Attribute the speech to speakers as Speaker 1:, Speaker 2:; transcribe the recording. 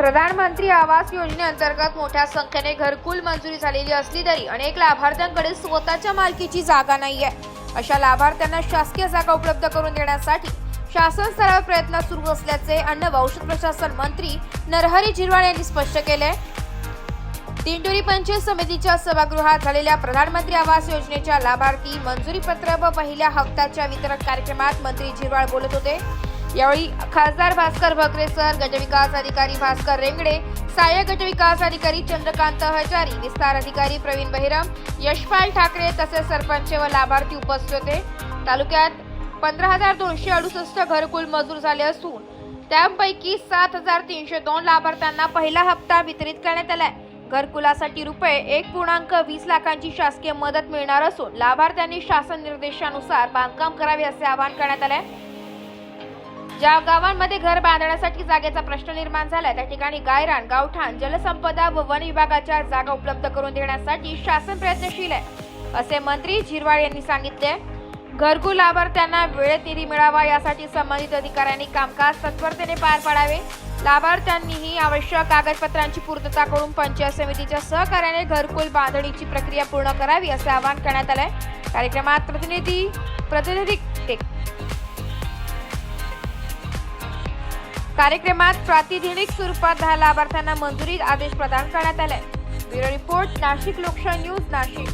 Speaker 1: प्रधानमंत्री आवास योजनेअंतर्गत मोठ्या संख्येने घरकुल मंजुरी झालेली असली तरी अनेक लाभार्थ्यांकडे स्वतःच्या मालकीची जागा नाहीये। अशा लाभार्थ्यांना शासकीय जागा उपलब्ध करून देण्यासाठी शासन स्तरावर प्रयत्न सुरू असल्याचे अन्न व औषध प्रशासन मंत्री नरहरी झिरवाळ यांनी स्पष्ट केले। दिंडोरी पंचायत समितीच्या सभागृहात झालेल्या प्रधानमंत्री आवास योजनेच्या लाभार्थी मंजुरी पत्र व पहिल्या हप्त्याच्या वितरण कार्यक्रमात मंत्री झिरवाळ बोलत होते। यावेळी खासदार भास्कर भगरे सर, गटविकास अधिकारी भास्कर रेंगडे, सहाय्यक गटविकास अधिकारी चंद्रकांत हजारी, विस्तार अधिकारी प्रवीण बहिरम, यशपाल ठाकरे तसेच सरपंच व लाभार्थी उपस्थित होते। तालुक्यात 15,268 घरकुल मंजूर झाले असून त्यापैकी 7,302 लाभार्थ्यांना पहिला हप्ता वितरित करण्यात आलाय। घरकुलासाठी रुपये 1.20 लाखांची शासकीय मदत मिळणार असून लाभार्थ्यांनी शासन निर्देशानुसार बांधकाम करावे असे आवाहन करण्यात आले। ज्या गावांमध्ये घर बांधण्यासाठी जागेचा प्रश्न निर्माण झाला त्या ठिकाणी गायरान, गावठाण, जलसंपदा व वन विभागाच्या जागा उपलब्ध करून देण्यासाठी शासन प्रयत्नशील आहे असे मंत्री झिरवाळ यांनी सांगितले। घरकुल लाभार्थ्यांना वेळेत निधी मिळावा यासाठी संबंधित अधिकाऱ्यांनी कामकाज तत्परतेने पार पाडावे। लाभार्थ्यांनीही आवश्यक कागदपत्रांची पूर्तता करून पंचायत समितीच्या सहकार्याने घरकुल बांधणीची प्रक्रिया पूर्ण करावी असे आवाहन करण्यात आले। कार्यक्रमात प्रातिनिधिक स्वरूपात 10 लाभार्थ्यांना मंजुरी आदेश प्रदान करण्यात आले। ब्युरो रिपोर्ट, नाशिक लोकशाही न्यूज, नाशिक।